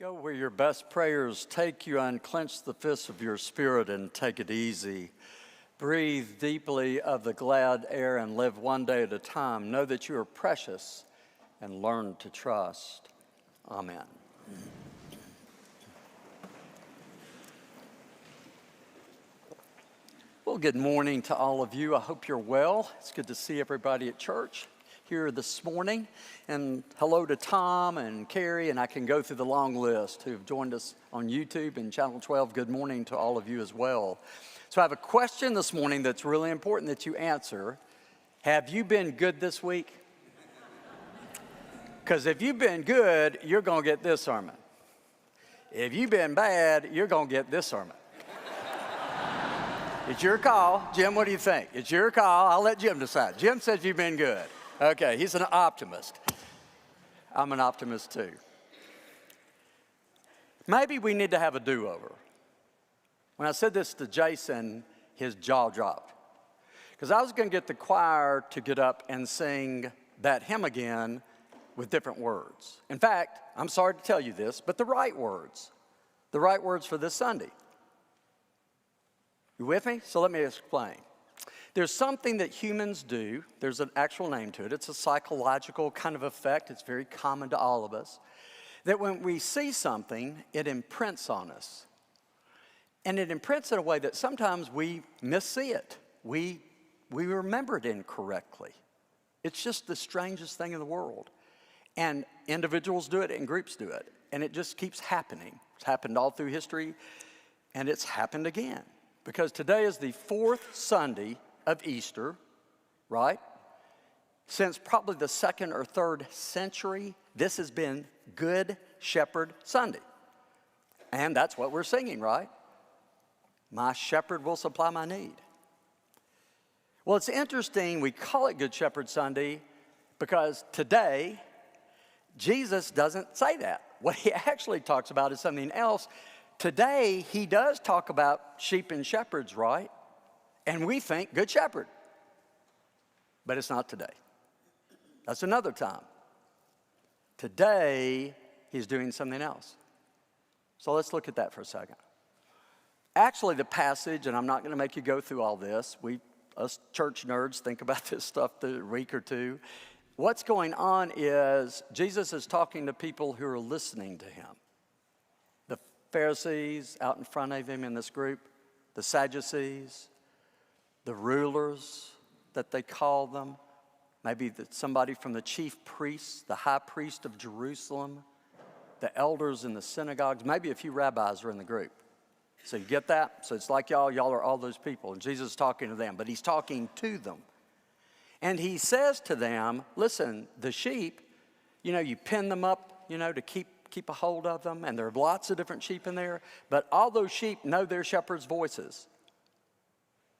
Go where your best prayers take you, unclench the fists of your spirit and take it easy. Breathe deeply of the glad air and live one day at a time. Know that you are precious and learn to trust. Amen. Well, good morning to all of you. I hope you're well. It's good to see everybody at church here this morning. And hello to Tom and Carrie, and I can go through the long list who have joined us on YouTube and Channel 12. Good morning to all of you as well. So I have a question this morning that's really important that you answer. Have you been good this week? Because if you've been good, you're going to get this sermon. If you've been bad, you're going to get this sermon. It's your call. Jim, what do you think? It's your call. I'll let Jim decide. Jim says you've been good. Okay, he's an optimist. I'm an optimist too. Maybe we need to have a do-over. When I said this to Jason, his jaw dropped. Because I was going to get the choir to get up and sing that hymn again with different words. In fact, I'm sorry to tell you this, but the right words for this Sunday. You with me? So let me explain. There's something that humans do. There's an actual name to it. It's a psychological kind of effect. It's very common to all of us. That when we see something, it imprints on us. And it imprints in a way that sometimes we missee it. We remember it incorrectly. It's just the strangest thing in the world. And individuals do it and groups do it. And it just keeps happening. It's happened all through history, and it's happened again. Because today is the fourth Sunday of Easter, right? Since probably the 2nd or 3rd century, this has been Good Shepherd Sunday. And that's what we're singing, right? My shepherd will supply my need. Well, it's interesting we call it Good Shepherd Sunday because today, Jesus doesn't say that. What he actually talks about is something else. Today, he does talk about sheep and shepherds, right? And we think Good Shepherd. But it's not today. That's another time. Today, he's doing something else. So let's look at that for a second. Actually, the passage, and I'm not going to make you go through all this. Us church nerds think about this stuff the week or two. What's going on is Jesus is talking to people who are listening to him. The Pharisees out in front of him in this group, the Sadducees, the rulers that they call them, maybe somebody from the chief priests, the high priest of Jerusalem, the elders in the synagogues, maybe a few rabbis are in the group. So you get that? So it's like y'all are all those people, and Jesus is talking to them, but he's talking to them. And he says to them, listen, the sheep, you pin them up, to keep a hold of them, and there are lots of different sheep in there, but all those sheep know their shepherd's voices.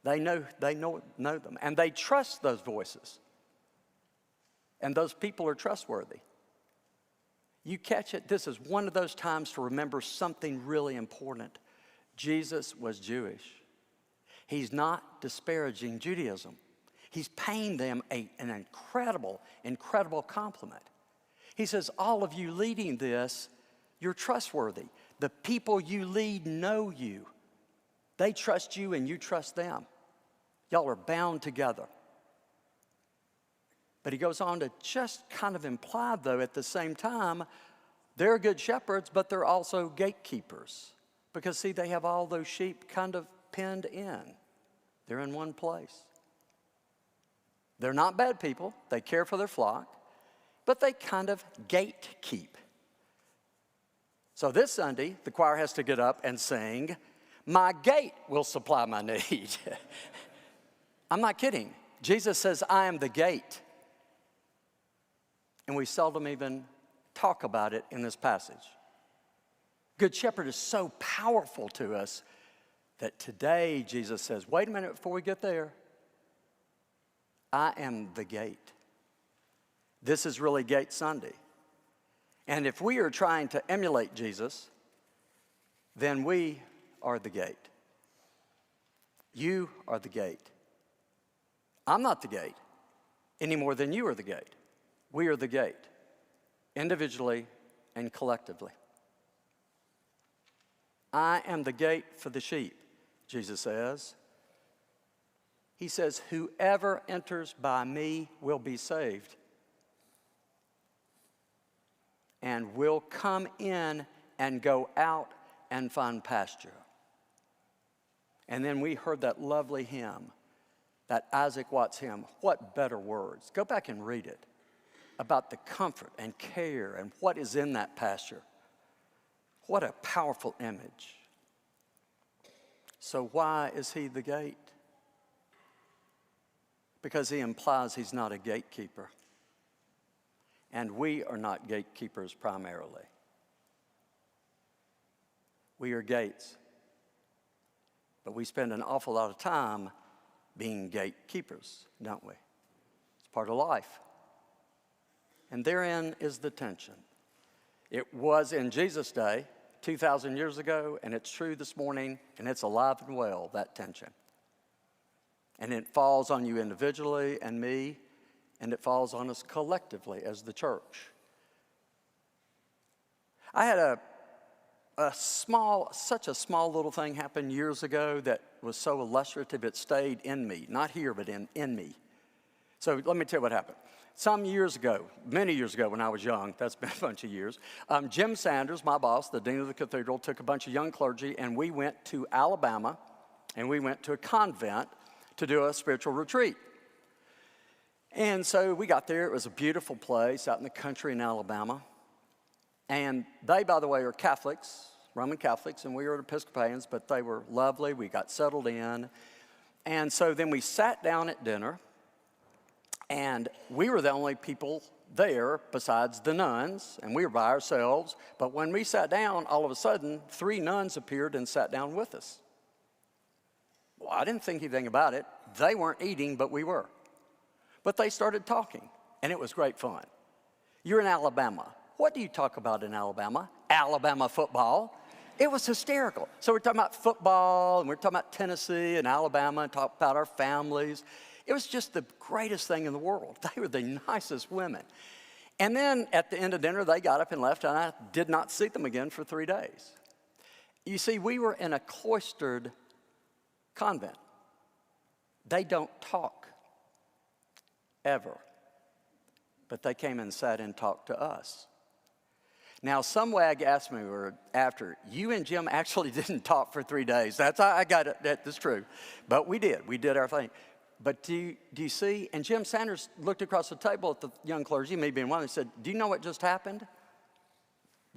They know them, and they trust those voices. And those people are trustworthy. You catch it? This is one of those times to remember something really important. Jesus was Jewish. He's not disparaging Judaism. He's paying them an incredible, incredible compliment. He says, all of you leading this, you're trustworthy. The people you lead know you. They trust you and you trust them. Y'all are bound together. But he goes on to just kind of imply, though, at the same time, they're good shepherds, but they're also gatekeepers. Because, see, they have all those sheep kind of pinned in. They're in one place. They're not bad people. They care for their flock. But they kind of gatekeep. So this Sunday, the choir has to get up and sing, my gate will supply my need. I'm not kidding. Jesus says, I am the gate. And we seldom even talk about it in this passage. Good Shepherd is so powerful to us that today Jesus says, wait a minute before we get there. I am the gate. This is really Gate Sunday. And if we are trying to emulate Jesus, then we are the gate. You are the gate. I'm not the gate any more than you are the gate. We are the gate, individually and collectively. I am the gate for the sheep, Jesus says. He says, whoever enters by me will be saved and will come in and go out and find pasture. And then we heard that lovely hymn, that Isaac Watts hymn. What better words? Go back and read it about the comfort and care and what is in that pasture. What a powerful image. So why is he the gate? Because he implies he's not a gatekeeper. And we are not gatekeepers primarily. We are gates. But we spend an awful lot of time being gatekeepers, don't we? It's part of life. And therein is the tension. It was in Jesus' day, 2,000 years ago, and it's true this morning, and it's alive and well, that tension. And it falls on you individually and me, and it falls on us collectively as the church. I had such a small little thing happen years ago that was so illustrative it stayed in me. Not here, but in me. So let me tell you what happened. Some years ago, many years ago when I was young, that's been a bunch of years, Jim Sanders, my boss, the dean of the cathedral, took a bunch of young clergy and we went to Alabama and we went to a convent to do a spiritual retreat. And so we got there. It was a beautiful place out in the country in Alabama. And they, by the way, are Catholics, Roman Catholics, and we were Episcopalians, but they were lovely. We got settled in. And so then we sat down at dinner, and we were the only people there besides the nuns, and we were by ourselves. But when we sat down, all of a sudden, 3 nuns appeared and sat down with us. Well, I didn't think anything about it. They weren't eating, but we were. But they started talking, and it was great fun. You're in Alabama. What do you talk about in Alabama? Alabama football. It was hysterical. So we're talking about football, and we're talking about Tennessee and Alabama, and talk about our families. It was just the greatest thing in the world. They were the nicest women. And then at the end of dinner, they got up and left, and I did not see them again for 3 days. You see, we were in a cloistered convent. They don't talk, ever. But they came and sat and talked to us. Now, some wag asked me after, you and Jim actually didn't talk for 3 days. I got it, that's true. But we did our thing. But do you see? And Jim Sanders looked across the table at the young clergy, me being one, and said, do you know what just happened?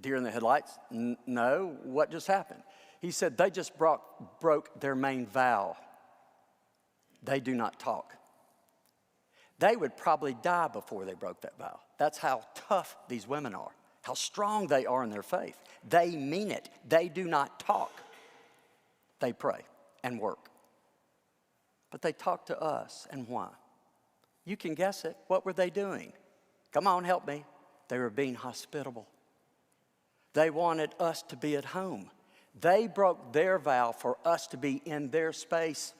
Deer in the headlights? No, what just happened? He said, they just broke their main vow. They do not talk. They would probably die before they broke that vow. That's how tough these women are, how strong they are in their faith. They mean it. They do not talk. They pray and work. But they talk to us, and why? You can guess it. What were they doing? Come on, help me. They were being hospitable. They wanted us to be at home. They broke their vow for us to be in their space,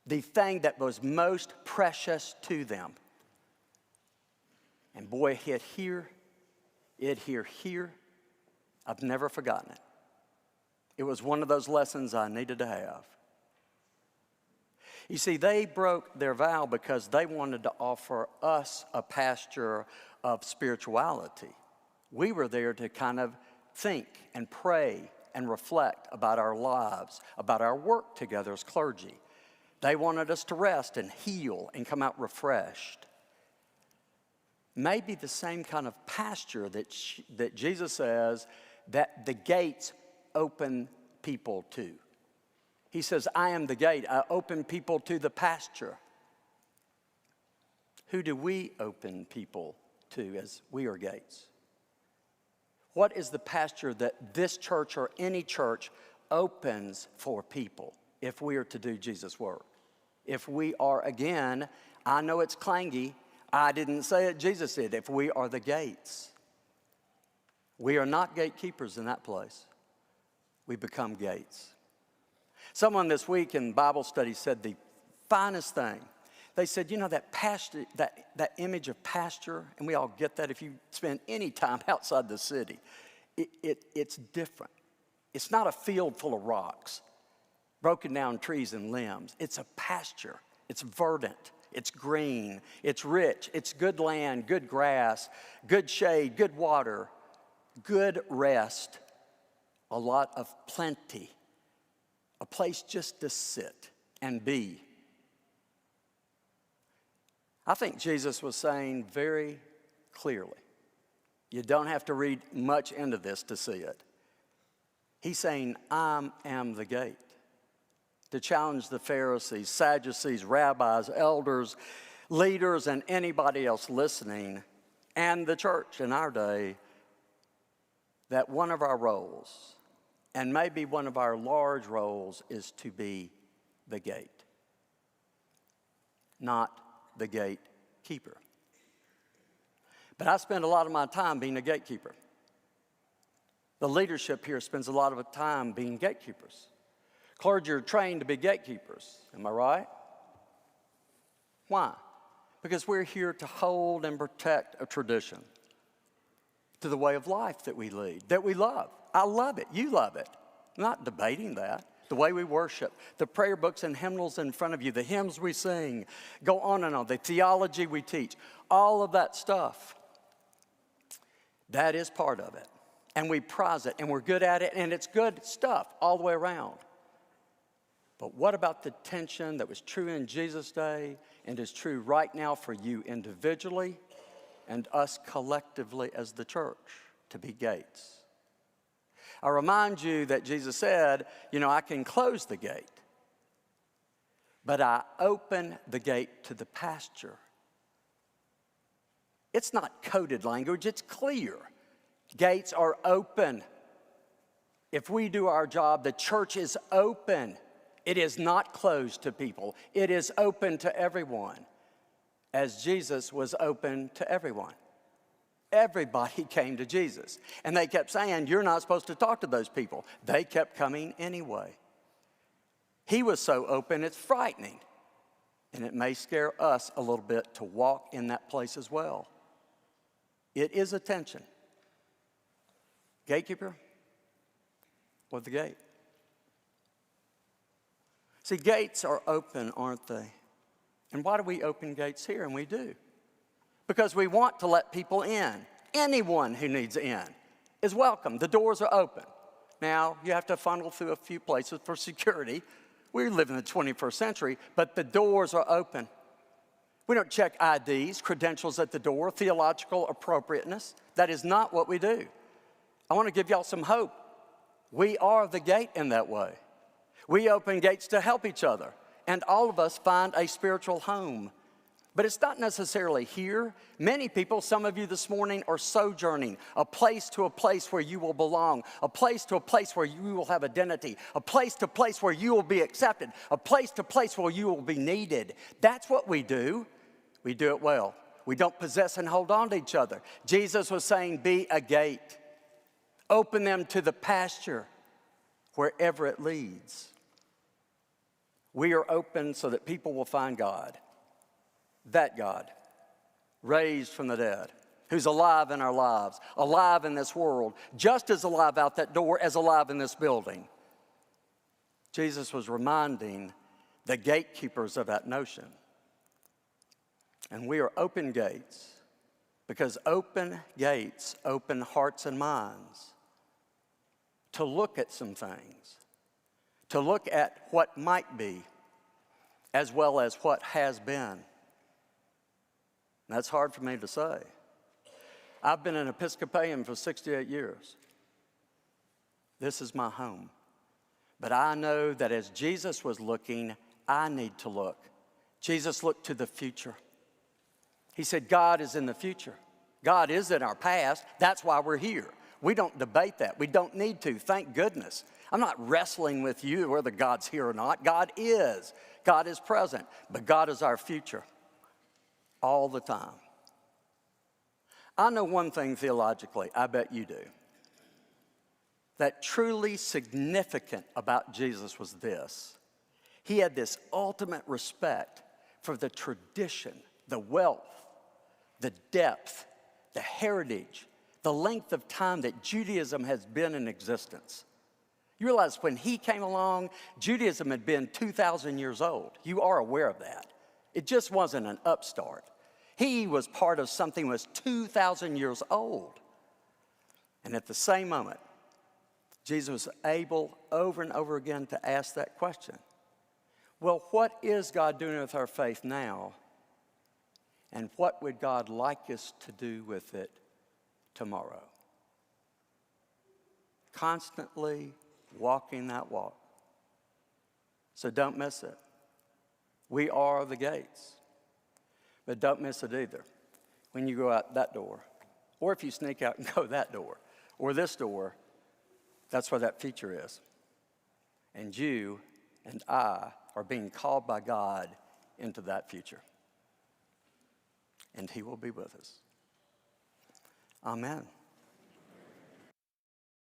the thing that was most precious to them. And boy, it hit here. I've never forgotten it. It was one of those lessons I needed to have. You see, they broke their vow because they wanted to offer us a pasture of spirituality. We were there to kind of think and pray and reflect about our lives, about our work together as clergy. They wanted us to rest and heal and come out refreshed. Maybe the same kind of pasture that Jesus says that the gates open people to. He says, I am the gate. I open people to the pasture. Who do we open people to as we are gates? What is the pasture that this church or any church opens for people if we are to do Jesus' work? If we are, again, I know it's clangy. I didn't say it, Jesus did. If we are the gates. We are not gatekeepers in that place. We become gates. Someone this week in Bible study said the finest thing. They said, you know, that pasture, that image of pasture, and we all get that if you spend any time outside the city, it's different. It's not a field full of rocks, broken down trees and limbs. It's a pasture. It's verdant. It's green. It's rich. It's good land, good grass, good shade, good water, good rest, a lot of plenty, a place just to sit and be. I think Jesus was saying very clearly, you don't have to read much into this to see it. He's saying, I am the gate. To challenge the Pharisees, Sadducees, rabbis, elders, leaders, and anybody else listening, and the church in our day, that one of our roles, and maybe one of our large roles, is to be the gate, not the gatekeeper. But I spend a lot of my time being a gatekeeper. The leadership here spends a lot of time being gatekeepers. Clergy are trained to be gatekeepers. Am I right? Why? Because we're here to hold and protect a tradition, to the way of life that we lead, that we love. I love it. You love it. I'm not debating that. The way we worship, the prayer books and hymnals in front of you, the hymns we sing, go on and on, the theology we teach, all of that stuff, that is part of it. And we prize it, and we're good at it, and it's good stuff all the way around. But what about the tension that was true in Jesus' day and is true right now for you individually and us collectively as the church, to be gates? I remind you that Jesus said, I can close the gate, but I open the gate to the pasture. It's not coded language, it's clear. Gates are open. If we do our job, the church is open. It is not closed to people. It is open to everyone, as Jesus was open to everyone. Everybody came to Jesus. And they kept saying, you're not supposed to talk to those people. They kept coming anyway. He was so open, it's frightening. And it may scare us a little bit to walk in that place as well. It is a tension. Gatekeeper or the gate? See, gates are open, aren't they? And why do we open gates here? And we do. Because we want to let people in. Anyone who needs in is welcome. The doors are open. Now, you have to funnel through a few places for security. We live in the 21st century, but the doors are open. We don't check IDs, credentials at the door, theological appropriateness. That is not what we do. I want to give y'all some hope. We are the gate in that way. We open gates to help each other, and all of us find a spiritual home. But it's not necessarily here. Many people, some of you this morning, are sojourning, a place to a place where you will belong, a place to a place where you will have identity, a place to a place where you will be accepted, a place to a place where you will be needed. That's what we do. We do it well. We don't possess and hold on to each other. Jesus was saying, be a gate. Open them to the pasture, wherever it leads. We are open so that people will find God. That God, raised from the dead, who's alive in our lives, alive in this world, just as alive out that door as alive in this building. Jesus was reminding the gatekeepers of that notion. And we are open gates because open gates open hearts and minds to look at some things, to look at what might be as well as what has been. That's hard for me to say. I've been an Episcopalian for 68 years. This is my home. But I know that as Jesus was looking, I need to look. Jesus looked to the future. He said, God is in the future. God is in our past. That's why we're here. We don't debate that. We don't need to. Thank goodness. I'm not wrestling with you whether God's here or not. God is. God is present. But God is our future all the time. I know one thing theologically, I bet you do. That truly significant about Jesus was this. He had this ultimate respect for the tradition, the wealth, the depth, the heritage, the length of time that Judaism has been in existence. You realize when he came along, Judaism had been 2,000 years old. You are aware of that. It just wasn't an upstart. He was part of something that was 2,000 years old. And at the same moment, Jesus was able over and over again to ask that question. Well, what is God doing with our faith now? And what would God like us to do with it tomorrow? Constantly walking that walk. So don't miss it. We are the gates. But don't miss it either. When you go out that door, or if you sneak out and go that door, or this door, that's where that future is. And you and I are being called by God into that future. And he will be with us. Amen.